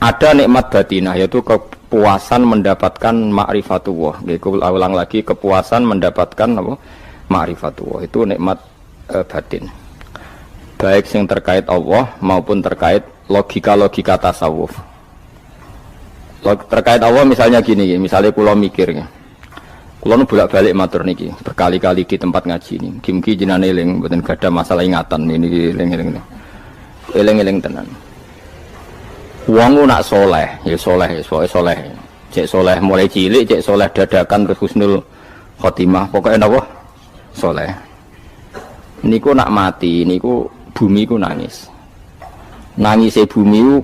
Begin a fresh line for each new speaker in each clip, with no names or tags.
Ada nikmat batinah, yaitu kepuasan mendapatkan ma'rifatullah. Aku ulang lagi, kepuasan mendapatkan apa? Ma'rifatullah. Itu nikmat batin. Baik yang terkait Allah maupun terkait logika-logika tasawuf. Terkait Allah misalnya gini, misalnya kula mikirnya. Kula nu bolak-balik matur niki, berkali-kali di tempat ngaji ini. Mugi-mugi jenengan eling mboten gadah masalah ingatan ini eling-eling. Eling-eling tenan. Wong nak soleh, ya soleh, ya soleh. Cek soleh mulai cilik, cek soleh dadakan terus husnul khotimah, pokoknya napa? Soleh. Niku nak mati, niku bumi ku nangis. Nangise bumi ku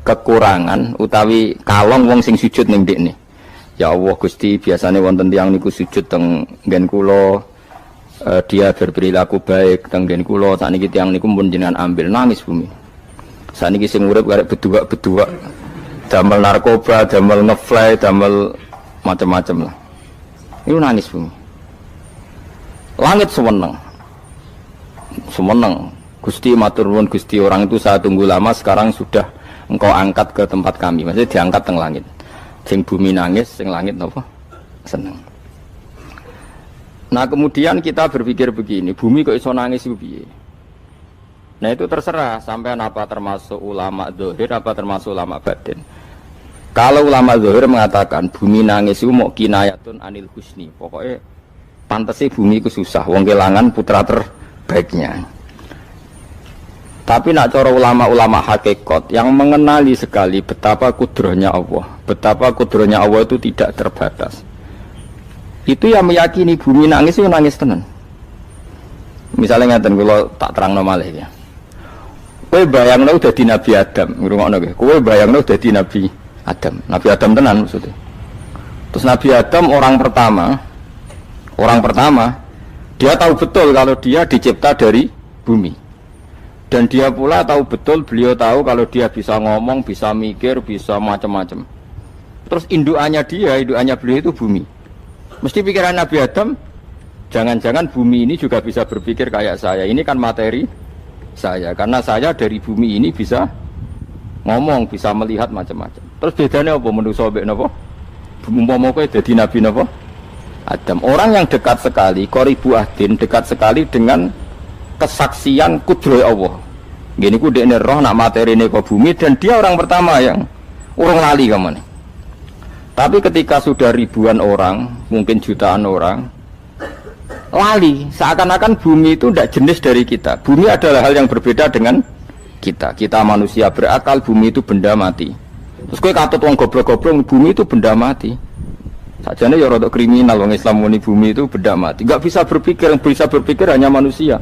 kekurangan utawi kalong wong sing sujud ning ndekne. Ya Allah Gusti, biasanya wonten tiyang niku sujud teng nggen kula, dia berperilaku baik teng nggen kula, sakniki tiyang niku pun jenengan ambil, nangis bumi. Sakniki sing urip karek bedua-bedua, damel narkoba, damel ngefly, damel macam-macam lah. Niku nangis bumi. Langit semeneng. Semeneng. Gusti matur nuwun Gusti, orang itu saya tunggu lama, sekarang sudah engkau angkat ke tempat kami. Maksudnya diangkat teng langit. Sing bumi nangis, sing langit apa? Seneng. Nah kemudian kita berpikir begini, bumi kok iso nangis piye? Nah itu terserah sampean apa termasuk ulama zahir apa termasuk ulama batin. Kalau ulama zahir mengatakan bumi nangis itu mau kinayatun anil husni, pokoknya pantese bumi itu susah, wong kelangan putra terbaiknya. Tapi nak cara ulama-ulama hakikat yang mengenali sekali betapa kudrohnya Allah, betapa kudrohnya Allah itu tidak terbatas. Itu yang meyakini bumi nangis itu nangis tenan. Misalnya ngaten kula tak terangno malih ya. Kowe bayangno dadi Nabi Adam, ngrungokno kowe. Kowe bayangno dadi Nabi Adam. Nabi Adam tenan maksudnya. Terus Nabi Adam orang pertama dia tahu betul kalau dia dicipta dari bumi. Dan dia pula tahu betul, beliau tahu kalau dia bisa ngomong, bisa mikir, bisa macam-macam. Terus indukannya beliau itu bumi. Mesti pikiran Nabi Adam, jangan-jangan bumi ini juga bisa berpikir kayak saya. Ini kan materi saya, karena saya dari bumi ini bisa ngomong, bisa melihat macam-macam. Terus bedanya apa menurut sobat napa? Umpama kowe dadi Nabi napa? Adam. Orang yang dekat sekali, qoribu ahdin, dekat sekali dengan kesaksian kudroh Allah. Gini ku dekne roh nak materi ini ke bumi dan dia orang pertama yang urung lali kemana. Tapi ketika sudah ribuan orang, mungkin jutaan orang, lali. Seakan-akan bumi itu tidak jenis dari kita. Bumi adalah hal yang berbeda dengan kita. Kita manusia berakal, bumi itu benda mati. Terus kowe katut wong goblok-goblok, bumi itu benda mati. Sajane ya rada kriminal wong Islam muni bumi itu benda mati. Enggak bisa berpikir, yang bisa berpikir hanya manusia.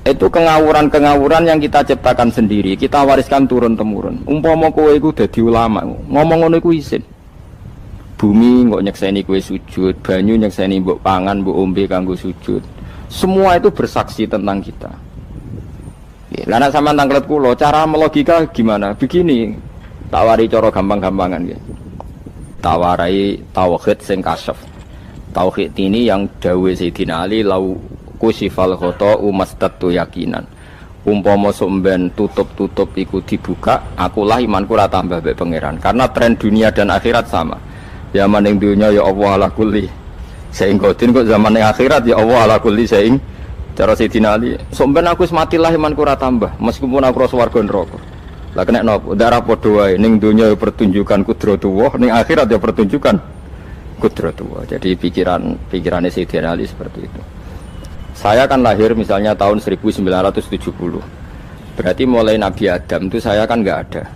Itu kengawuran-kengawuran yang kita ciptakan sendiri, kita wariskan turun-temurun. Umpama kowe iku dadi ulama, ngomong ngono iku isin. Bumi kok nyekseni kowe sujud, banyu nyekseni mbok pangan, mbok ombe kanggo sujud. Semua itu bersaksi tentang kita. Lah nek sampean tanglet kula, cara melogika gimana? Begini, tak wari cara gampang-gampangan nggih. Tak warai tauhid sing kasyaf. Tauhid ini yang dawuh Sayyidina Ali lau kusifal khoto'u mastatu yakinan. Umpama somben tutup-tutup iku dibuka, akulah imanku ora tambah mbek pangeran. Karena tren dunia dan akhirat sama. Zaman ning dunia ya Allah ala kulli saing kodin, kok zaman ning akhirat ya Allah ala kulli saing. Cara Sayyidina Ali, somben aku wis mati lah imanku ora tambah, meskipun aku ora swarga neraka. Lah kena napa? Darah padha wae, ning dunia ya pertunjukan kudratullah, ning akhirat ya pertunjukan kudratullah. Jadi pikirannya Sayyidina Ali seperti itu. Saya kan lahir misalnya tahun 1970. Berarti mulai Nabi Adam itu saya kan nggak ada.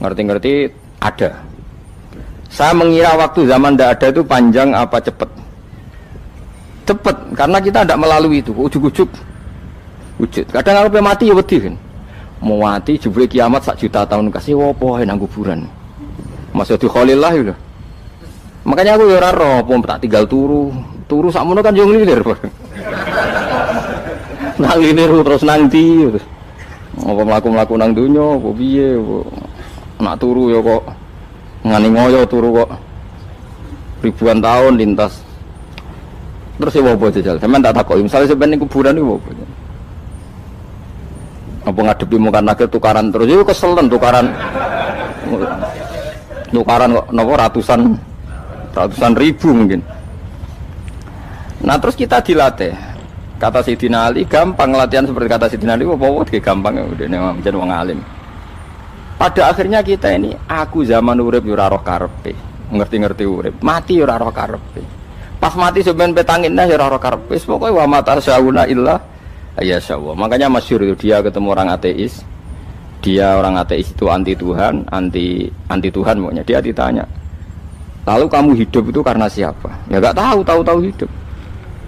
Ngerti-ngerti ada. Saya mengira waktu zaman tidak ada itu panjang apa cepat. Cepat, karena kita tidak melalui itu. Ujuk-ujuk wujud. Kadang kalau mati ya wedi kan. Mau mati jebule kiamat 1 juta tahun kasih wopo nang kuburan. Masih di Khalillah itu. Makanya aku ya ora roh, tak tinggal turu sakmono kan yo nglilir. Nang ini terus nang ndi terus apa mlaku-mlaku nang donya apa piye nak turu ya kok ngani ngoyo turu kok ribuan tahun lintas terus ya apa jajal sampean tak takoki misale sampean ning kuburan iku apa Apa ngadepi muka nakir tukaran terus itu keselen tukaran kok nopo ratusan ribu mungkin. Nah terus kita dilatih. Kata Sayyidina Ali gampang latihan seperti kata Sayyidina Ali apa gampang udah menjadi wong alim. Pada akhirnya kita ini aku zaman urip yo ora roh karepe, ngerti-ngerti urip, mati yo ora roh karepe. Pas mati sampean petangin dah yo ora roh karepe. Pokoke wa matar sauna illa ayyasyallah. Makanya masyhur itu dia ketemu orang ateis. Dia orang ateis itu anti Tuhan, anti Tuhan pokoknya. Dia ditanya, lalu kamu hidup itu karena siapa? Ya enggak tahu hidup.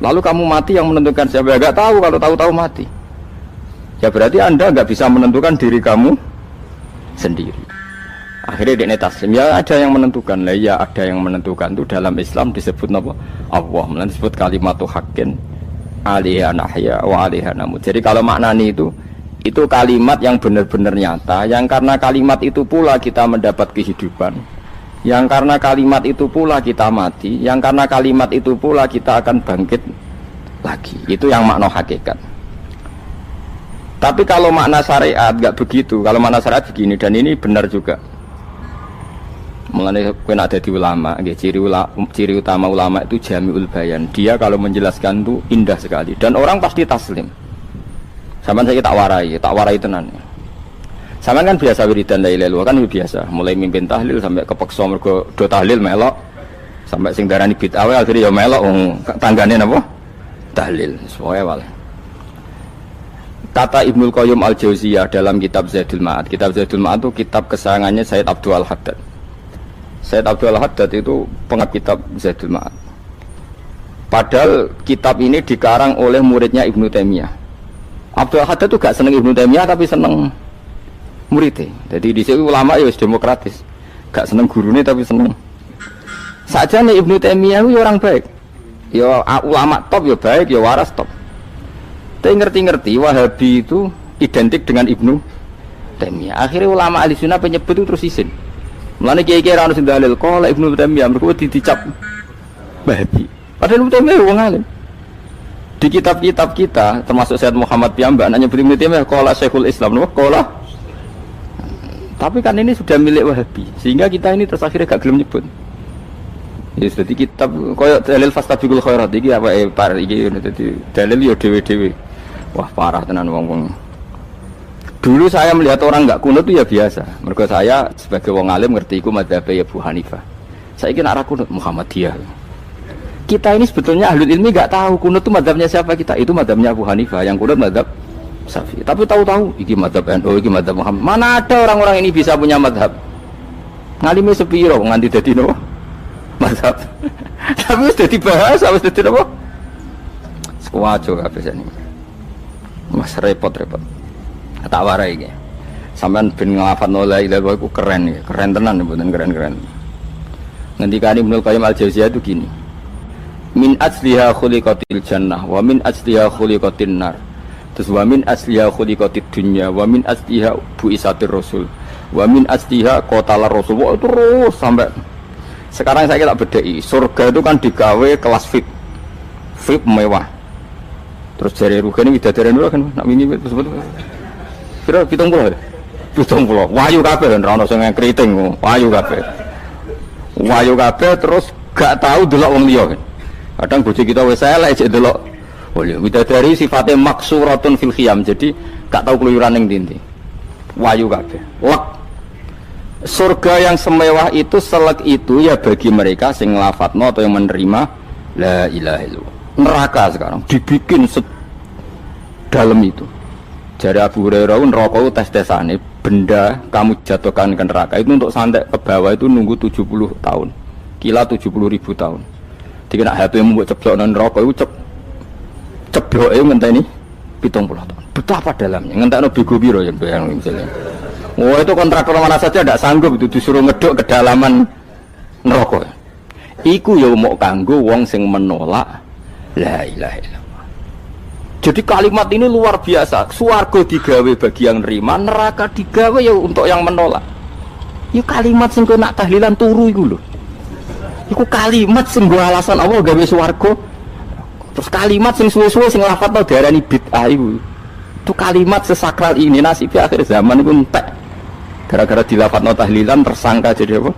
Lalu kamu mati yang menentukan siapa? Ya enggak tahu, kalau tahu mati. Ya berarti Anda enggak bisa menentukan diri kamu sendiri. Akhirnya dia taslim. Ya ada yang menentukan. Lah ya ada yang menentukan itu dalam Islam disebut apa? Allah. Melalui disebut kalimatu haqqin 'alaiha nahya wa 'alaiha namut. Jadi kalau maknanya itu kalimat yang benar-benar nyata, yang karena kalimat itu pula kita mendapat kehidupan, yang karena kalimat itu pula kita mati, yang karena kalimat itu pula kita akan bangkit lagi. Itu yang makna hakikat. Tapi kalau makna syariat enggak begitu. Kalau makna syariat begini, dan ini benar juga. Mengenai kena ada di ulama, ciri utama ulama itu jami'ul bayan. Dia kalau menjelaskan itu indah sekali dan orang pasti taslim. Sampeyan saya tak warai tenan. Sampeyan kan biasa wiridan la ilaha illallah kan biasa, mulai mimpin tahlil sampai kepeksa mergo do tahlil melok, sampai sing darani bid'ah akhirnya ya melok tanggane napa? Tahlil. Sesuai wae. Kata Ibnul Qayyim Al-Jauziyah dalam kitab Zadul Ma'ad. Kitab Zadul Ma'ad itu kitab kesayangannya Sayyid Abdul Haddad. Sayyid Abdul Haddad itu pengarang kitab Zadul Ma'ad. Padahal kitab ini dikarang oleh muridnya Ibnu Taimiyah. Abdul Haddad itu gak seneng Ibnu Taimiyah tapi seneng muridnya. Jadi di sini ulama ya demokratis. Gak seneng gurunya tapi seneng. Saja nih Ibnu Taimiyah itu orang baik. Ya ulama top ya baik, ya waras top. Tapi ngerti-ngerti Wahabi itu identik dengan Ibnu Taimiyah. Akhirnya ulama ahli sunnah penyebut itu terus isin. Mulane kiai-kiai ra ono sing dalil kok Ibnu Taimiyah mergo dicap Wahabi. Padahal Ibnu Taimiyah wong alim. Di kitab-kitab kita termasuk Syekh Muhammad piyambak nanya Ibnu Taimiyah qala Syekhul Islam no qala. Tapi kan ini sudah milik Wahabi sehingga kita ini terus akhirnya gak gelem nyebut. Ya jadi kitab koyo dalil fastabiqul khairat iki apa par iki dadi dalil yo dhewe-dhewe. Wah parah tenan wong-wong. Dulu saya melihat orang enggak kunut itu ya biasa. Mergo saya sebagai wong alim ngerti iku madzhab Abu Hanifah. Saiki nek ra kunut Muhammadiyah. Kita ini sebetulnya ahlul ilmi enggak tahu kunut itu madzhabnya siapa kita. Itu madzhabnya Abu Hanifah, yang kunut madzhab Syafi'i. Tapi tahu-tahu iki madzhab NU, iki madzhab Muhammad. Mana ada orang-orang ini bisa punya madzhab? Ngalime sepiro nganti dadi no madzhab. Tapi wis dadi bahasa, wis dadi apa? Sekuwajo kabeh sene. Mas repot-repot. Tak warai iki. Sampeyan ben nglafadzno la ilaha illallah iku keren iki, keren tenan mboten keren-keren. Ngendikane Ibnu Qayyim Al-Jauziyah itu gini. Min asliha khuliqatil jannah wa min asliha khuliqatin nar. Terus wa min asliha khuliqatid dunya wa min asliha bu'isatir rasul. Wa min asliha qatalar rasul. Wah, terus sampai sekarang saya tak bedai. Surga itu kan digawe kelas VIP. VIP mewah. Terus jari rugane widadari dulu kan nak wingi sebut. Kira 70. 70. Wayu kabeh ora ono sing kriting, wayu kabeh. Wayu kabeh terus gak tahu delok wong liya. Kadang bojo kita wis elek jek delok. Oh iya, widadari sifatnya maksuratun fil khiyam. Jadi gak tahu keluyuran ning ndi. Wayu kabeh. Lek surga yang semewah itu selek itu ya bagi mereka sing nglafatno atau yang menerima la ilaha illallah. Neraka sekarang dibikin dalam itu. Jari Abu Hurairah neraka itu tes-tesane benda kamu jatuhkan ke neraka itu untuk santai ke bawah itu nunggu 70 tahun. Kila 70.000 tahun. Dikira HP mu mbok ceblok nang neraka itu cebloke ngenteni 70 tahun. Betapa dalamnya. Ngentekno bego piro ya bayang misalnya. Oh itu kontraktor mana saja tidak sanggup itu disuruh ngeduk kedalaman neraka. Iku ya mau kanggo wong sing menolak la ilaha illallah. Jadi kalimat ini luar biasa. Swarga digawe bagi yang nerima, neraka digawe ya untuk yang menolak. Ya kalimat sing kok nak tahlilan turu iku lho. Iku kalimat sing nggo alasan Allah gawe swarga. Terus kalimat sing suwe-suwe sing lafadzno diarani bid'ah iku. Itu kalimat sesakral ini nasibnya akhir zaman itu entek. Gara-gara dilafadzno tahlilan tersangka jadi apa?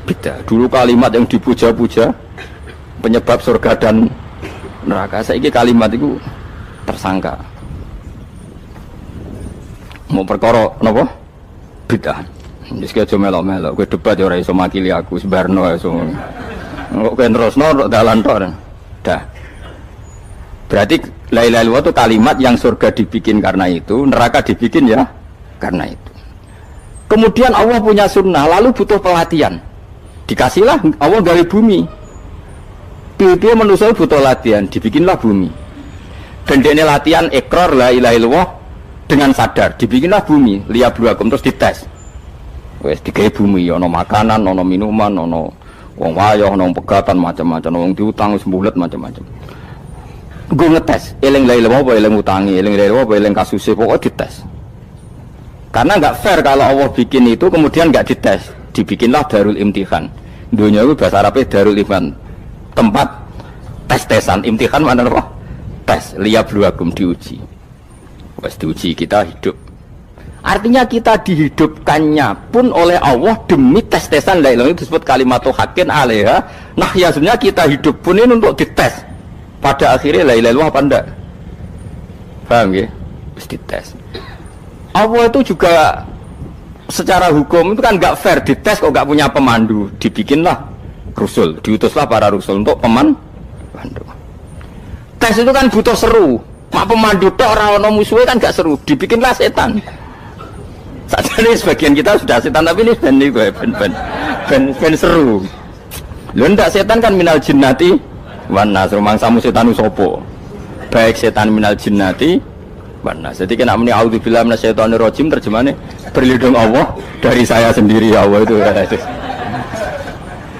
Bidah. Dulu kalimat yang dipuja-puja penyebab surga dan neraka. Saiki kalimat itu tersangka. Mau perkara napa? Bidah. Wis aja melok-melok, kowe debat ya ora iso makili aku sebarno iso. Kok kowe terusno dalan tok. Dah. Berarti la ilaha illallah itu kalimat yang surga dibikin karena itu, neraka dibikin ya karena itu. Kemudian Allah punya sunnah, lalu butuh pelatihan. Dikasihlah Allah dari bumi. Dia manusia butuh latihan, dibikinlah bumi. Dan dia latihan ikrar la ilaha illallah dengan sadar, dibikinlah bumi, liyabluwakum terus dites. Wes digawe bumi, ono makanan, ono minuman, ono wong wayah, ono pegatan macam-macam, wong diutang wis mbulet macam-macam. Gue ngetes, eling la ilaha apa eling utangi, eling la ilaha apa eling kasuse, pokoknya dites. Karena nggak fair kalau Allah bikin itu kemudian nggak dites, dibikinlah darul imtihan. Dunia itu bahasa Arabnya darul imtihan, tempat tes-tesan. Imtihan mana apa? Tes, liyabluwakum, diuji. Wes diuji kita hidup. Artinya kita dihidupkannya pun oleh Allah demi tes-tesan la ilaha itu disebut kalimatu haqqin alaiha. Nah ya sebenarnya kita hidup pun ini untuk dites. Pada akhirnya la ilaha illallah apa enggak? Paham ya? Terus dites. Allah itu juga secara hukum itu kan enggak fair, dites kok enggak punya pemandu. Dibikinlah rasul, diutuslah para rasul untuk pemandu. Tes itu kan butuh seru. Mak pemandu tok ora ono musuhe kan enggak seru, dibikinlah setan. Sajane sebagian kita sudah setan tapi ini ben seru. Lho ndak setan kan minal jinnati wan nas, rumangsamu setan usopo. Baik setan minal jinnati wan nas. Jadi kena muni auzubillahi minasyaitonir rajim terjemahane berlindung Allah dari saya sendiri Allah itu.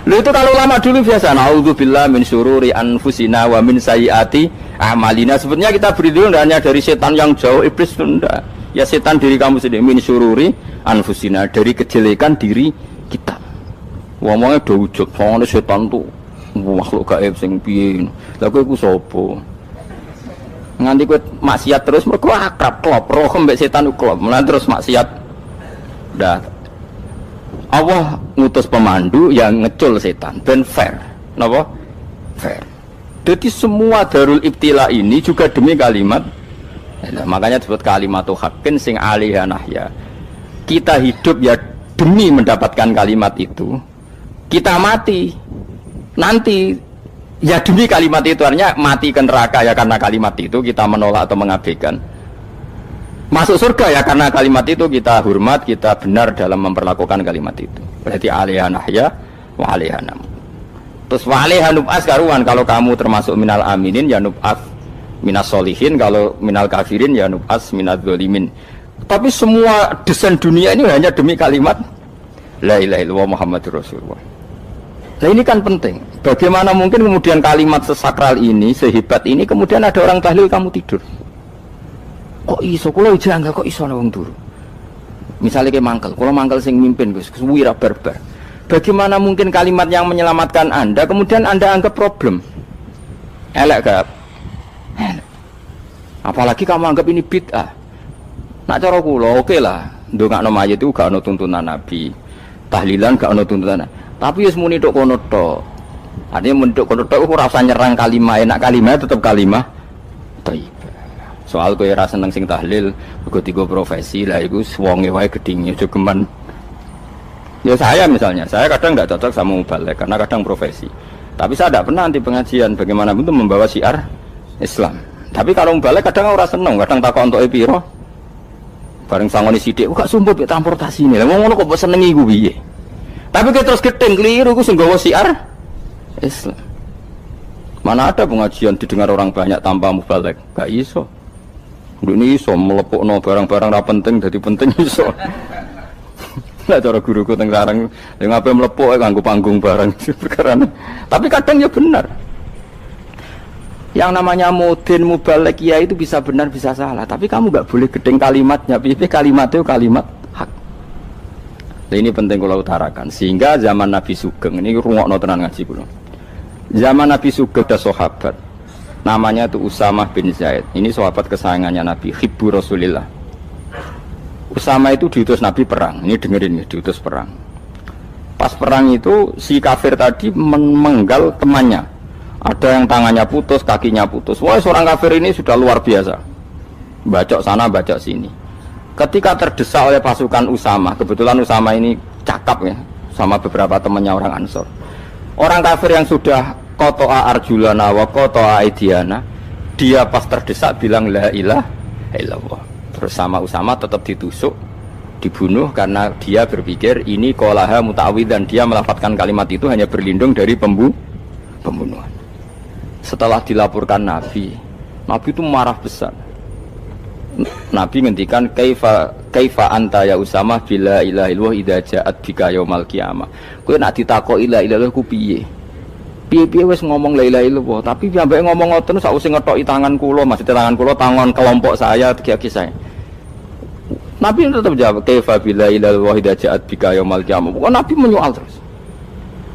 Lho itu kalau lama dulu biasa auzubillahi min syururi anfusina wa min sayyiati amalina. Sebenarnya kita berlindung hanya dari setan yang jauh, iblis itu enggak. Ya setan diri kamu sendiri, min syururi anfusina, dari kejelekan diri kita. Ngomongnya do ujug, soalnya setan tuh makhluk gaib sing piye. Lah kowe iku sapa? Nganti kowe maksiat terus mergo akrab klop, roh mbek setan klop. Mulane terus maksiat. Dah. Allah ngutus pemandu yang ngecul setan ben fair. Napa? Fair. Jadi semua darul ibtila ini juga demi kalimat. Nah, makanya disebut kalimatu haqqin sing alaiha nahya. Kita hidup ya demi mendapatkan kalimat itu. Kita mati nanti ya demi kalimat itu, artinya mati ke neraka ya karena kalimat itu kita menolak atau mengabaikan. Masuk surga ya karena kalimat itu kita hormat, kita benar dalam memperlakukan kalimat itu. Berarti alaiha nahya wa alaiha nam. Terus wa alaiha nub'as karuan, kalau kamu termasuk minal aminin ya nub'as minas solihin, kalau minal kafirin ya nub'as minaz zalimin. Tapi semua desain dunia ini hanya demi kalimat la ilaha illallah Muhammadur Rasulullah. Nah ini kan penting. Bagaimana mungkin kemudian kalimat sesakral ini, sehebat ini, kemudian ada orang tahlil kamu tidur. Kok iso? Kalau janggal kok iso wong turu. Misalnya kayak mangkel, kalau mangkel sing mimpin Gus, wira barbar. Bagaimana mungkin kalimat yang menyelamatkan Anda kemudian Anda anggap problem? Elek gak? Apalagi kamu anggap ini bid'ah. Nak cara kula oke lah, ndongakno mayit itu gak ono tuntunan Nabi. Tahlilan gak ono tuntunan. Tapi wis muni tok kono tok. Artinya menduk kono tok ora usah nyerang kalimah, enak kalimah tetap kalimah thayyibah. Soal kowe ora seneng sing tahlil, mergo tiga profesi lah iku wonge wae gedhinge aja geman. Ya saya misalnya, saya kadang enggak cocok sama mubalek karena kadang profesi. Tapi saya tidak pernah anti pengajian, bagaimanapun itu membawa syiar Islam. Tapi kalau mubalek kadang ora seneng, kadang takok entuk piro. Bareng sangone sithik, kok sumput mek transportasi ini. Lah ngono kok mbok senengi ku piye? Tapi kita terus gedeng keliru, itu sungguh siar Islam. Mana ada pengajian didengar orang banyak tanpa mubalek? Gak iso. Ini iso melepukno barang-barang ra penting jadi penting iso. Lah cara guruku teng sareng, lha ngapain melepuk nganggo panggung barang perkara. Tapi kadang ya benar. Yang namanya mudin mubalek ya itu bisa benar bisa salah, tapi kamu gak boleh gedeng kalimatnya. Piye kalimat itu kalimat hak. Ini penting kalau utarakan, sehingga zaman Nabi Sugeng ini rungokno tenan ngaji kula. Zaman Nabi Sugeng ada sahabat Namanya itu Usamah bin Zaid. Ini sahabat kesayangannya Nabi, hibbu Rasulillah. Usamah itu diutus Nabi perang. Ini dengerin ya, diutus perang. Pas perang itu si kafir tadi memenggal temannya. Ada yang tangannya putus, kakinya putus. Wah, seorang kafir ini sudah luar biasa. Bacok sana, bacok sini. Ketika terdesak oleh pasukan Usamah, kebetulan Usamah ini cakap ya, sama beberapa temannya orang Ansor. Orang kafir yang sudah Koto'a arjulana wa koto'a aidiana, dia pas terdesak bilang la ilaha illallah. Terus sama Usamah tetap ditusuk, dibunuh karena dia berpikir ini qolaha muta'awid, dan dia melafadzkan kalimat itu hanya berlindung dari pembunuhan. Setelah dilaporkan Nabi itu marah besar. Nabi ngendikan kaifa anta ya Usamah bila ilaha illallah idza ja'at bika yaumal qiyamah. Kowe nek ditakoki la ilaha illallah ku piye? Piye-piye wis ngomong la ilaha illallah, tapi sampai ngomong ngoten sausé ngetoki tangan kula, maksudnya tangan kula tangan kelompok saya, kaki saya. Nabi tetap jawab kaifa bila ilaha illallah idza ja'at bika yaumal qiyamah. Pokoknya Nabi menyoal terus.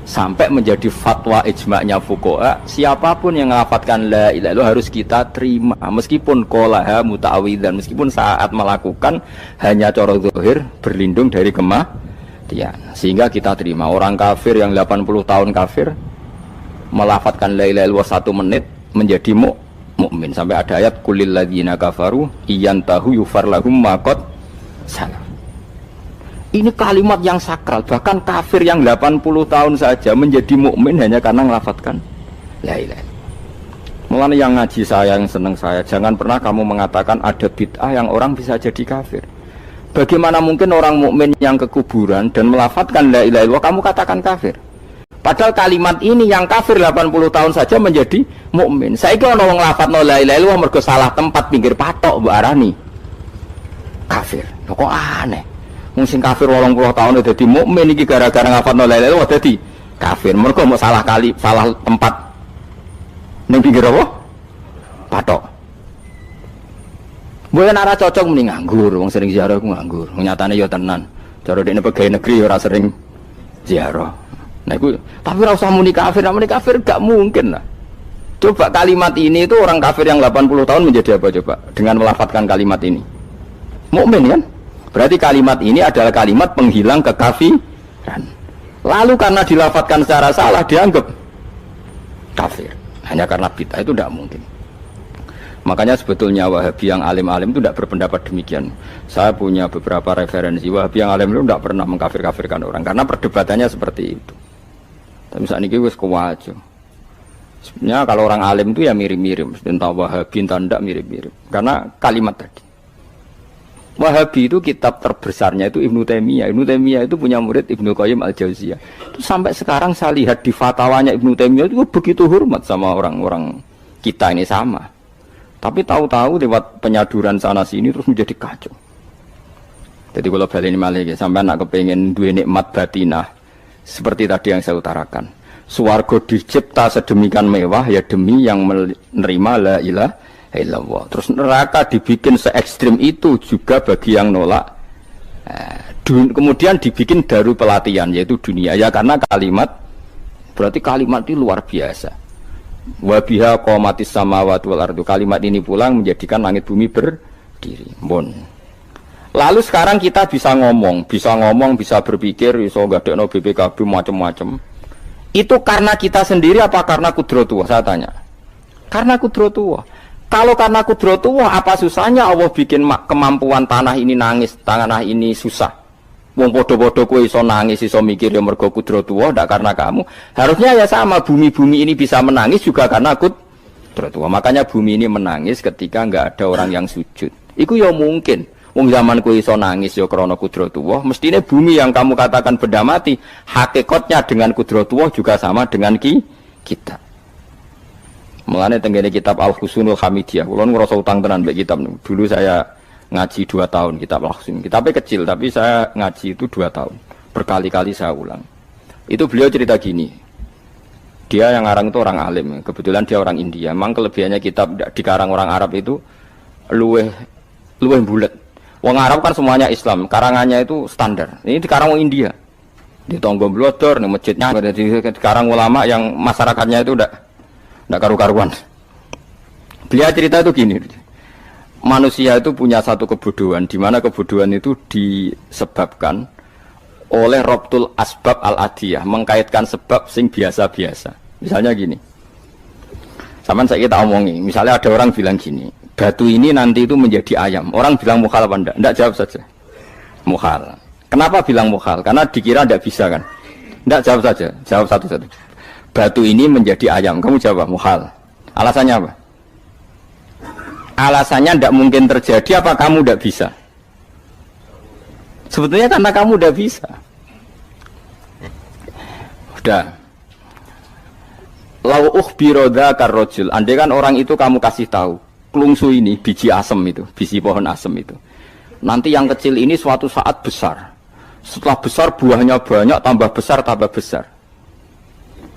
Sampai menjadi fatwa ijma'nya fuqaha, siapapun yang melafatkan la ilaha illallah harus kita terima meskipun qolaha muta'awidzan, meskipun saat melakukan hanya cara zahir berlindung dari kematian, sehingga kita terima. Orang kafir yang 80 tahun kafir melafatkan la ilaha illallah 1 menit menjadi mukmin. Sampai ada ayat kulil ladzina kafaru iyantahu yufar lahum ma qad salaf. Ini kalimat yang sakral, bahkan kafir yang 80 tahun saja menjadi mukmin hanya karena melafatkan la ilaha illallah. Mulane yang ngaji saya, yang seneng saya, jangan pernah kamu mengatakan ada bid'ah yang orang bisa jadi kafir. Bagaimana mungkin orang mukmin yang ke kuburan dan melafatkan la ilaha illallah kamu katakan kafir? Padahal kalimat ini yang kafir 80 tahun saja menjadi mukmin. Saiki ana wong nglafatno la ilaha illallah mergo salah tempat pinggir patok mbok arani kafir. Kok aneh. Wong sing kafir 80 tahun dadi mukmin iki gara-gara nglafatno la ilaha illallah dadi kafir. Mergo mau salah tempat ning pinggir apa? Patok. Mboten ora cocok muni nganggur, wong sering ziarah ku nganggur. Nyatane ya tenan. Cara dekne pegawai negeri ora sering ziarah. Nah, tapi ora usah muni kafir gak mungkin lah. Coba kalimat ini itu orang kafir yang 80 tahun menjadi apa coba dengan melafadzkan kalimat ini? Mukmin kan? Berarti kalimat ini adalah kalimat penghilang kekafiran. Lalu karena dilafadzkan secara salah dianggap kafir. Hanya karena bid'ah itu tidak mungkin. Makanya sebetulnya Wahabi yang alim-alim itu tidak berpendapat demikian. Saya punya beberapa referensi Wahabi yang alim itu tidak pernah mengkafir-kafirkan orang karena perdebatannya seperti itu. Tapi saat ini wis kuwajo. Sebenarnya kalau orang alim itu ya mirip-mirip, entah Wahabi entah tidak mirip-mirip. Karena kalimat tadi. Wahabi itu kitab terbesarnya itu Ibnu Taimiyah. Ibnu Taimiyah itu punya murid Ibnu Qayyim Al-Jauziyah. Itu sampai sekarang saya lihat di fatwanya Ibnu Taimiyah itu begitu hormat sama orang-orang kita ini sama. Tapi tahu-tahu lewat penyaduran sana sini terus menjadi kacau. Jadi kalau balik ini malah sampai nak kepengen dua nikmat batinah seperti tadi yang saya utarakan. Swarga dicipta sedemikian mewah ya demi yang menerima la ilaha illallah. Terus neraka dibikin se ekstrim itu juga bagi yang nolak. Kemudian dibikin daru pelatihan yaitu dunia ya karena kalimat berarti kalimat itu luar biasa. Wa biha qamatis samawati wal ardu. Kalimat ini pulang menjadikan langit bumi berdiri. Bon. Lalu sekarang kita bisa ngomong, bisa berpikir, bisa ngadekno BPKB macam-macam. Itu karena kita sendiri apa karena kudratullah? Saya tanya. Karena kudratullah. Kalau karena kudratullah, apa susahnya Allah bikin kemampuan tanah ini nangis, tanah ini susah. Wong podo-podo kowe iso nangis, iso mikir ya mergo kudratullah, ndak karena kamu. Harusnya ya sama, bumi-bumi ini bisa menangis juga karena kudratullah. Makanya bumi ini menangis ketika enggak ada orang yang sujud. Iku ya mungkin. Wong zaman kowe iso nangis ya krana kudratullah, mestine bumi yang kamu katakan benda mati, hakikatnya dengan kudratullah juga sama dengan kita. Mulane tenggene kitab Al-Husunul Hamidiyah, kula ngrasa utang tenan mbek kitab. Dulu saya ngaji 2 tahun kitab Al-Husun. Kitabnya kecil tapi saya ngaji itu 2 tahun. Berkali-kali saya ulang. Itu beliau cerita gini. Dia yang ngarang itu orang alim, kebetulan dia orang India. Memang kelebihannya kitab dikarang orang Arab itu luweh bulet. Wong Arab kan semuanya Islam, karangannya itu standar. Ini dikarang wong India. Di Tonggo Blodor, di masjidnya, dikarang ulama yang masyarakatnya itu ndak karu-karuan. Beliau cerita itu gini, manusia itu punya satu kebodohan, di mana kebodohan itu disebabkan oleh robtul asbab al-adiyah, mengkaitkan sebab sing biasa-biasa. Misalnya gini, sama saya kita omongi, misalnya ada orang bilang gini, batu ini nanti itu menjadi ayam. Orang bilang mukhal apa enggak? Enggak, jawab saja. Mukhal. Kenapa bilang mukhal? Karena dikira enggak bisa kan? Enggak, jawab saja. Jawab satu-satu. Batu ini menjadi ayam. Kamu jawab mukhal. Alasannya apa? Alasannya tidak mungkin terjadi, apa kamu tidak bisa? Sebetulnya karena kamu tidak bisa. Udah. Lau ukhbiro dzakar rajul. Andai kan orang itu kamu kasih tahu, klungsu ini biji asem itu, biji pohon asem itu. Nanti yang kecil ini suatu saat besar. Setelah besar buahnya banyak, tambah besar, tambah besar.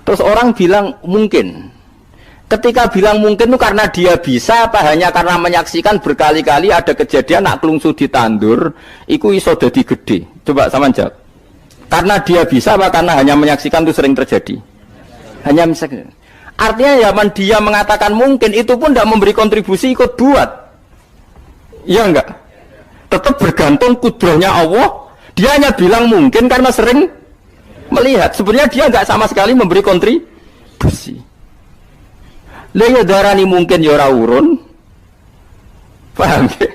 Terus orang bilang mungkin. Ketika bilang mungkin itu karena dia bisa apa hanya karena menyaksikan berkali-kali ada kejadian nak klungsu ditandur iku iso dadi gede. Coba sama jawab. Karena dia bisa apa karena hanya menyaksikan itu sering terjadi? Hanya menyaksikan. Artinya zaman dia mengatakan mungkin itu pun tidak memberi kontribusi ikut buat. Iya enggak? Tetap bergantung kudrahnya Allah. Dia hanya bilang mungkin karena sering melihat. Sebenarnya dia enggak sama sekali memberi kontribusi. Lah ya darani mungkin ya ora urun. Paham ya?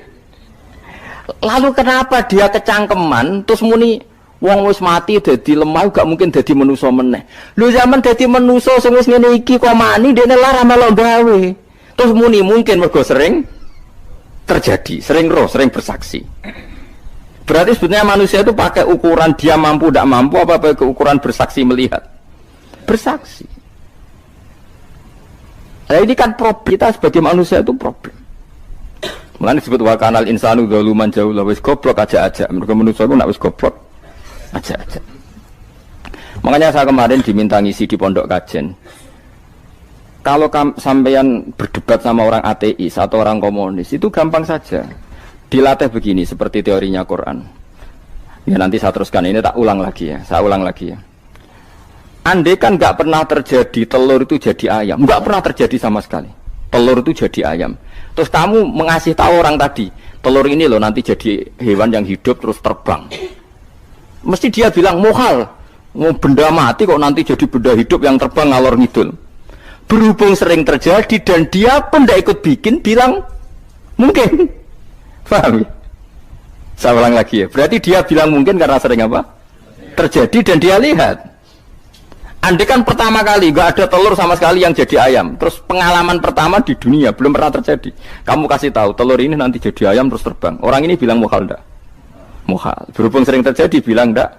Lalu kenapa dia kecangkeman terus muni wong wis mati dadi lemah gak mungkin dadi manusa meneh. Lho zaman dadi manusa sing wis ngene iki kok mani dene lara melo gawe. Terus muni mungkin mergo sering terjadi, sering roh, sering bersaksi. Berarti sebetulnya manusia itu pakai ukuran dia mampu tidak mampu apa pakai ukuran bersaksi melihat. Bersaksi. Nah ini kan problem, kita sebagai manusia itu problem. Makanya disebut wa kanal insanu zaluman jahula, wis goblok aja-aja. Mereka manusia itu nak wis goblok aja-aja. Makanya saya kemarin diminta ngisi di pondok kajen. Kalau sampeyan berdebat sama orang ateis atau orang komunis itu gampang saja. Dilatih begini seperti teorinya Quran. Ya nanti saya teruskan ini tak ulang lagi ya. Saya ulang lagi ya. Andai kan nggak pernah terjadi telur itu jadi ayam, nggak pernah terjadi sama sekali. Telur itu jadi ayam. Terus kamu mengasih tahu orang tadi, telur ini loh nanti jadi hewan yang hidup terus terbang. Mesti dia bilang mukhal, mau benda mati kok nanti jadi benda hidup yang terbang ngalor ngidul. Berhubung sering terjadi dan dia pun tidak ikut bikin, bilang mungkin. Paham? Saya ulang lagi ya. Berarti dia bilang mungkin karena sering apa? Terjadi dan dia lihat. Andai kan pertama kali gak ada telur sama sekali yang jadi ayam, terus pengalaman pertama di dunia belum pernah terjadi. Kamu kasih tahu telur ini nanti jadi ayam terus terbang. Orang ini bilang mukhal enggak? Mukhal. Berhubung sering terjadi bilang enggak?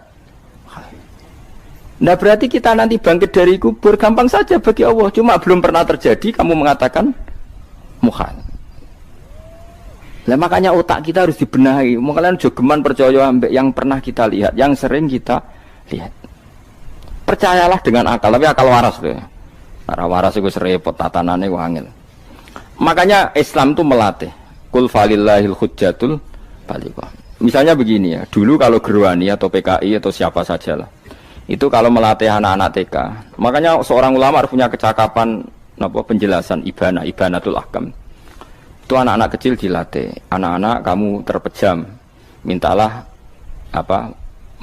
Nah berarti kita nanti bangkit dari kubur gampang saja bagi Allah. Cuma belum pernah terjadi kamu mengatakan mukhal. Nah makanya otak kita harus dibenahi. Makanya jogeman percaya ambek yang pernah kita lihat, yang sering kita lihat. Percayalah dengan akal, tapi akal waras deh. Karena waras itu serepot tatanannya wangil. Makanya Islam itu melatih. Kul falillahil hujjatul balighah. Misalnya begini ya, dulu kalau Gerwani atau PKI atau siapa saja lah, itu kalau melatih anak-anak TK, makanya seorang ulama harus punya kecakapan penjelasan ibanatul ahkam. Itu anak-anak kecil dilatih. Anak-anak kamu terpejam, mintalah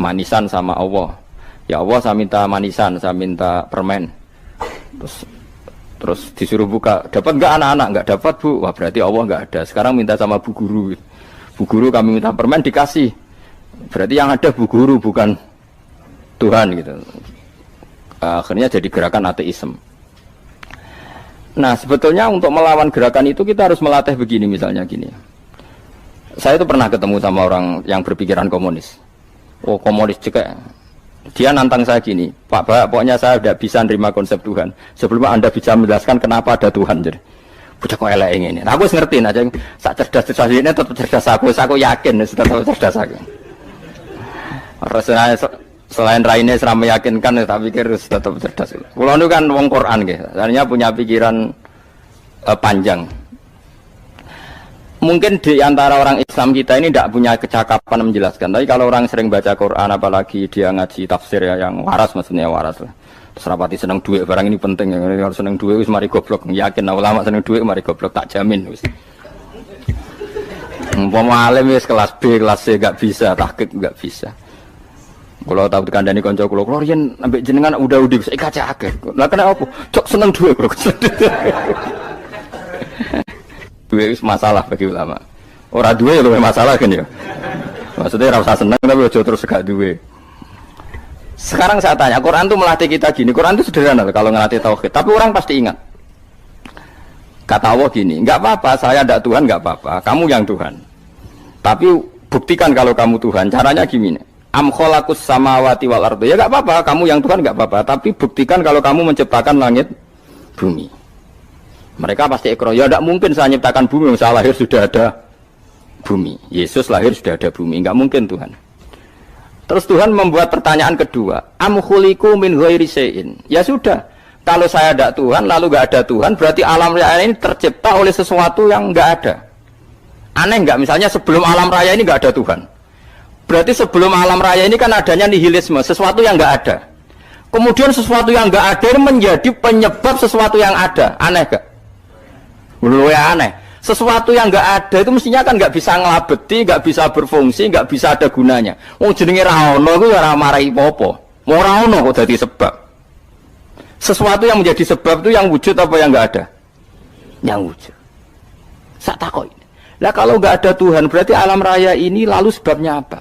manisan sama Allah. Ya Allah saya minta manisan, saya minta permen. Terus disuruh buka, dapat enggak anak-anak? Enggak dapat bu, wah berarti Allah enggak ada. Sekarang minta sama bu guru. Bu guru kami minta permen dikasih. Berarti yang ada bu guru bukan Tuhan gitu. Akhirnya jadi gerakan ateisme. Nah sebetulnya untuk melawan gerakan itu kita harus melatih begini misalnya gini. Saya itu pernah ketemu sama orang yang berpikiran komunis. Oh komunis juga. Dia nantang saya gini, Pak Bapak, pokoknya saya tidak bisa nerima konsep Tuhan. Sebelum Anda bisa menjelaskan kenapa ada Tuhan. Jadi, bocah kok elek ini. Nah, aku ngerti aja, sak cerdas ini tetap cerdas aku yakin tetap cerdas aku. Rasanya selain raine seram meyakinkan, tapi pikir tetap cerdas. Kulo itu kan wong Quran nggih, artinya punya pikiran panjang. Mungkin di antara orang Islam kita ini tidak punya kecakapan menjelaskan. Tapi kalau orang sering baca Quran, apalagi dia ngaji tafsir ya, yang waras, maksudnya waras lah. Terus rapati seneng duit, barang ini penting. Kalau seneng duit, wis mari goblok. Yakin ulama seneng duit, mari goblok, tak jamin. Umpama alim wis kelas B, kelas C gak bisa, tahqiq gak bisa. Kalau tahu dikandani konco kulo riyen ambek jenengan udah bisa kaca akeh. Lah kena apa? Cok seneng duit kulo. Duit masalah bagi ulama. Orang duit itu masalah kan ya. Maksudnya rasa senang tapi ojo terus gak duit. Sekarang saya tanya, Quran itu melatih kita gini. Quran itu sederhana kalau ngelatih tauhid. Tapi orang pasti ingat. Kata Allah gini, nggak apa-apa, saya tidak Tuhan, nggak apa-apa. Kamu yang Tuhan. Tapi buktikan kalau kamu Tuhan. Caranya gini. Am khalaqus samawati wal ardi. Ya nggak apa-apa, kamu yang Tuhan nggak apa-apa. Tapi buktikan kalau kamu menciptakan langit, bumi. Mereka pasti ikrar, ya tidak mungkin saya menciptakan bumi, saya lahir sudah ada bumi. Yesus lahir sudah ada bumi, enggak mungkin Tuhan. Terus Tuhan membuat pertanyaan kedua, am khuliqu min ghairi syai'in. Ya sudah, kalau saya tidak Tuhan, lalu enggak ada Tuhan, berarti alam raya ini tercipta oleh sesuatu yang enggak ada. Aneh enggak? Misalnya sebelum alam raya ini enggak ada Tuhan. Berarti sebelum alam raya ini kan adanya nihilisme, sesuatu yang enggak ada. Kemudian sesuatu yang enggak ada menjadi penyebab sesuatu yang ada. Aneh enggak? Luwe aneh. Sesuatu yang enggak ada itu mestinya kan enggak bisa ngelabeti, enggak bisa berfungsi, enggak bisa ada gunanya. Wong jenenge ra ono iku ya ora marai apa-apa. Mau ora ono kok dadi sebab. Sesuatu yang menjadi sebab itu yang wujud apa yang enggak ada? Yang wujud. Sak takok. Lah kalau enggak ada Tuhan, berarti alam raya ini lalu sebabnya apa?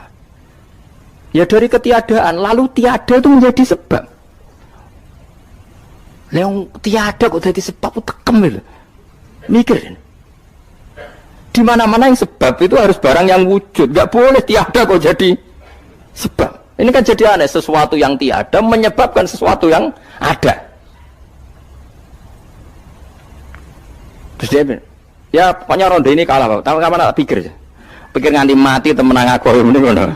Ya dari ketiadaan, lalu tiada itu menjadi sebab. Lah yang tiada kok dadi sebab tekem lho. Mikir, di mana-mana yang sebab itu harus barang yang wujud, nggak boleh tiada kok jadi sebab. Ini kan jadi aneh, sesuatu yang tiada menyebabkan sesuatu yang ada. Terus dia, ya pokoknya ronde ini kalah, Pak. Tahu kapan tak pikir, pikir nganti mati temenang aku ini mana?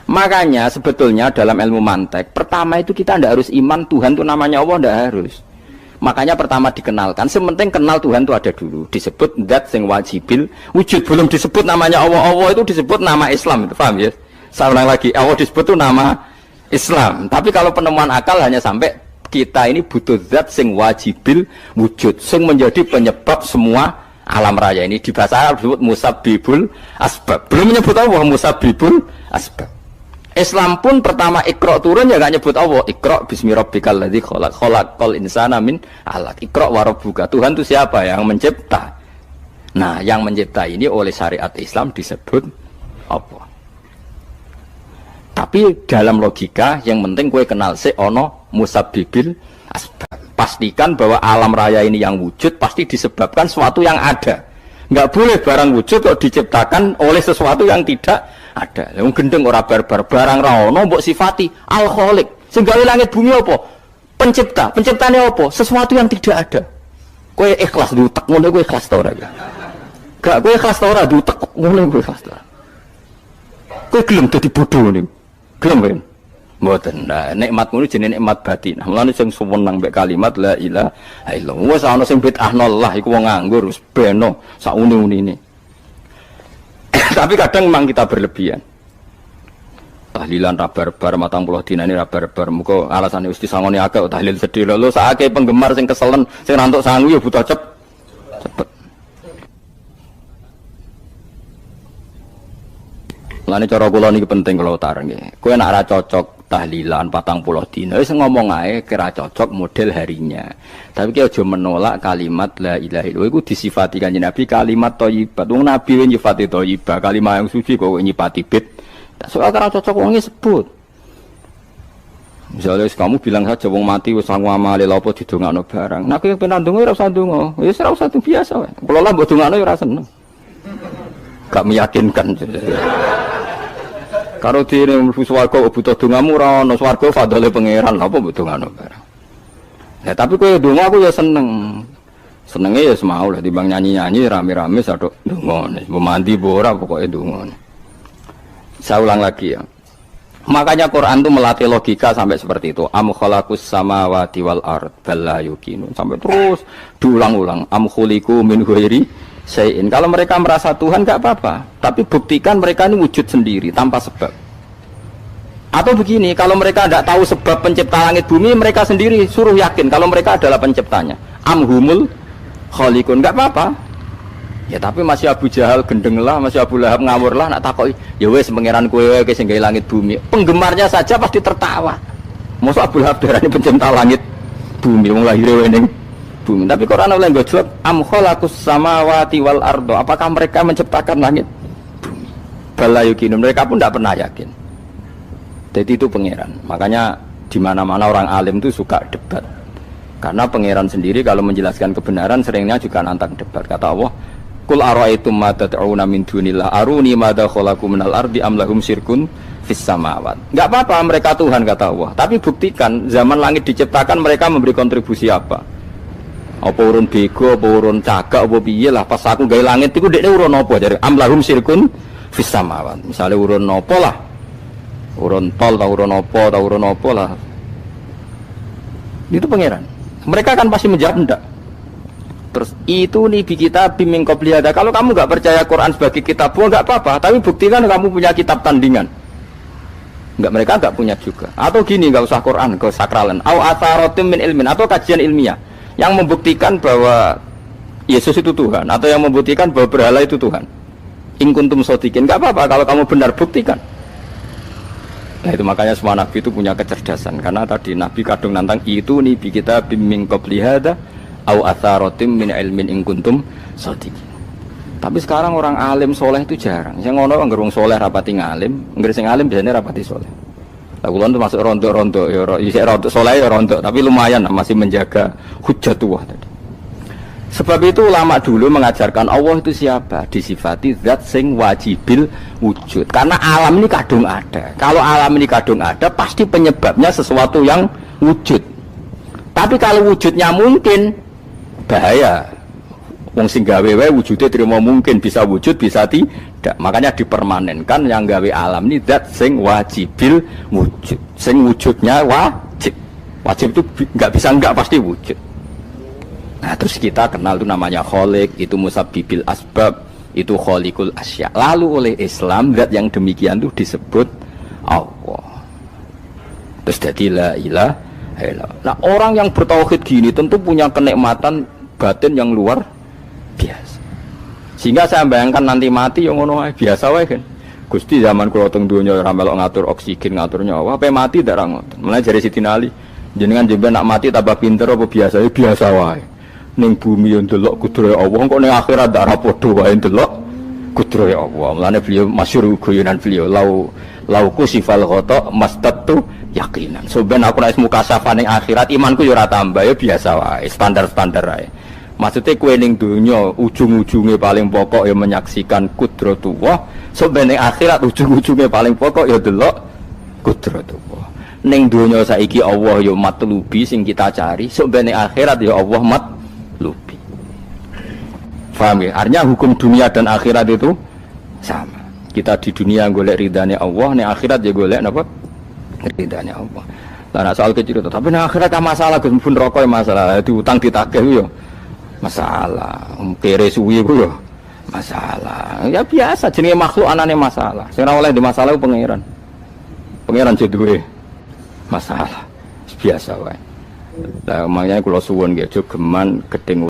Makanya sebetulnya dalam ilmu mantek, pertama itu kita tidak harus iman Tuhan itu namanya Allah, tidak harus. Makanya pertama dikenalkan, sementing kenal Tuhan itu ada dulu. Disebut zat sing wajibil wujud, belum disebut namanya Allah. Allah itu disebut nama Islam, itu paham ya? Saya ulang lagi, Allah disebut itu nama Islam. Tapi kalau penemuan akal hanya sampai kita ini butuh zat sing wajibil wujud, sing menjadi penyebab semua alam raya ini. Di bahasa Arab disebut musabbibul asbab. Belum menyebut Allah musabbibul asbab. Islam pun pertama Iqra turun ya gak nyebut Allah. Iqra bismi rabbikal ladzi khalaq, khalaqal insana min 'alaq. Iqra wa rabbuka. Tuhan itu siapa? Yang mencipta. Nah, yang mencipta ini oleh syariat Islam disebut apa? Tapi dalam logika yang penting kowe kenal sik ana musabbibil asbab. Pastikan bahwa alam raya ini yang wujud pasti disebabkan sesuatu yang ada. Enggak boleh barang wujud kok diciptakan oleh sesuatu yang tidak ada. Yang gendeng ora barbar barang ra ono mbok sifati al khaliq. Sing gawe langit bumi apa? Pencipta. Penciptane apa? Sesuatu yang tidak ada. Kowe ikhlas diutek ngono kowe ikhlas ta ora? Gak kowe ikhlas ta ora diutek ngono kowe ikhlas ta. Kowe gelem dadi bodho ngene. Gelem kowe. Mboten. Nah, nikmat ngono jenenge nikmat batin. Mulane sing suwenang mbek kalimat la ilaha illallah. Wis ana sing bid'ah nollah iku wong nganggur wis beno sak uni-unine. Tapi kadang memang kita berlebihan. Tahlilan rabar-bar matang puluh dina ini rabar-bar. Muka alasannya mesti sangoni akeh tahlil sedih lho. Saake penggemar sing keselen, sing rantuk sangu ya butuh cepet. Lane cara kula niki penting kula utar nggih. Kowe nek ora cocok tahlilan 40 dina wis ngomong ae kira cocok model harinya. Tapi ki aja menolak kalimat la ilaha illallah iku disifati Kanjeng Nabi kalimat thayyibat. Wong Nabi nyifati thayyibah, kalimat yang suci kok nyifati bid. Soal kira cocok wong sebut. Misalnya kamu bilang saja wong mati wis sangu amale lha apa didongakno barang. Nek kowe pengen ndonga ora usah ndonga. Wis ora usah biasa wae. Kula lah mbok dongakno ya ora seneng. Gak meyakinkan. Karo dene mlebu swarga butuh dongamu ora ono swarga fadhole pangeran apa mbok dongano bareng. Ya tapi kowe donga aku ya seneng. Senenge ya semau lah timbang nyanyi-nyanyi rame-rame sadok donga. Mbok mandi mbok ora pokoke donga. Saya ulang lagi ya. Makanya Quran itu melatih logika sampai seperti itu. Am khalaqus samawati wal ard bal la yuqinun. Sampai terus diulang-ulang. Am khuliqu min ghairi syai'in. Kalau mereka merasa Tuhan nggak apa-apa, tapi buktikan mereka ini wujud sendiri tanpa sebab. Atau begini, kalau mereka tidak tahu sebab pencipta langit bumi, mereka sendiri suruh yakin kalau mereka adalah penciptanya. Amhumul khaliqun, nggak apa-apa. Ya tapi masih Abu Jahal gendeng lah, masih Abu Lahab ngawur lah, nak takoi. Ya wes pangeran kowe sing gawe langit bumi. Penggemarnya saja pasti tertawa. Masa Abu Lahab darani pencipta langit bumi, wong lahir wening bumi. Tapi Quran oleh nggo jawab am khalaqus samawati wal ardo. Apakah mereka menciptakan langit bumi? Bala yuqinun, mereka pun tidak pernah yakin. Jadi itu pangeran. Makanya di mana-mana orang alim itu suka debat. Karena pangeran sendiri kalau menjelaskan kebenaran seringnya juga nantang debat. Kata Allah, "Qul ara'aytum ma tad'una min dunillah aruni madza khalaqu minal ardi am lahum syirkun fis samawat." Enggak apa-apa mereka Tuhan kata Allah, tapi buktikan zaman langit diciptakan mereka memberi kontribusi apa? Apa urun bego, apa urun cagak, apa piye lah pas aku gawe langit iku dekne urun apa jare am lahum syirkun fis samawat. Misale urun apa lah? Urun tol atau urun apa lah. Itu pangeran. Mereka kan pasti menjawab enggak. Terus itu nih bi kita biming qoblihada. Kalau kamu enggak percaya Quran sebagai kitab, enggak apa-apa, tapi buktikan kamu punya kitab tandingan. Enggak, mereka enggak punya juga. Atau gini, enggak usah Quran, ke sakralan. Au atharotim min ilmin, atau kajian ilmiah yang membuktikan bahwa Yesus itu Tuhan, atau yang membuktikan bahwa berhala itu Tuhan. In kuntum shodiqin, enggak apa-apa kalau kamu benar, buktikan. Nah itu makanya semua nabi itu punya kecerdasan, karena tadi nabi kadung nantang itu nih bi kita biming qoblihada au atharotim min ilmin in kuntum shodiqin. Tapi sekarang orang alim soleh itu jarang. Yang ngono anggere wong soleh rapati ngalim, anggere sing alim biasanya rapati soleh. Lah kula itu masuk rontok-rontok ya isih rontok soleh ya rontok, tapi lumayan masih menjaga hujjatullah tadi. Sebab itu ulama dulu mengajarkan Allah itu siapa? Disifati zat sing wajibil wujud. Karena alam ini kadung ada. Kalau alam ini kadung ada, pasti penyebabnya sesuatu yang wujud. Tapi kalau wujudnya mungkin, bahaya. Wong sing gawe wae wujudnya terima mungkin, bisa wujud, bisa tidak. Makanya dipermanenkan yang gawe alam ini zat sing wajibil wujud. Sing wujudnya wajib. Wajib itu nggak bisa nggak, pasti wujud. Nah terus kita kenal itu namanya khaliq, itu musabbibil asbab, itu khaliqul asya. Lalu oleh Islam zat yang demikian itu disebut Allah. Terus jadi la ilaha illallah. Nah orang yang bertauhid gini tentu punya kenikmatan batin yang luar biasa. Sehingga saya bayangkan nanti mati yang ngono biasa wae kan. Gusti zaman kula teng donya ora melok ngatur oksigen, ngatur nyawa, apa mati ndak ra ngoten. Mulane jare Sidin Ali, jenengan jemben nak mati tambah pinter apa biasa? Ya biasa wae. Ning bumi yo ndelok kudrohe Allah, kok ning akhirat ndak ra padha wae ndelok kudrohe Allah. Mulane beliau masyhur guyonan beliau lauku sifal ghata mastatu yakinan. So ben aku nek mukasafah ning akhirat imanku yo ora tambah, ya biasa wae, standar-standar wae. Maksudnya kue ning dunya ujung-ujungnya paling pokok ya menyaksikan kudratullah. So ben ning akhirat ujung-ujungnya paling pokok ya delok kudratullah. Ning dunya saiki Allah ya matlubi sing kita cari, so ben ning akhirat ya Allah matlubi. Paham ya? Artinya hukum dunia dan akhirat itu sama. Kita di dunia golek ridhanya Allah, ning akhirat ya golek napa? Ridhanya Allah. Lah soal kecil itu, tapi ning akhirat masalah Gus pun rokok masalah, diutang ditagih yo masalah, kere suwi ku yo masalah. Ya biasa jenenge makhluk anane masalah. Sing ora oleh di masalah pangeran. Pangeran duwe masalah. Biasa wae. Lah makanya kula suwun nggih aja geman gedeng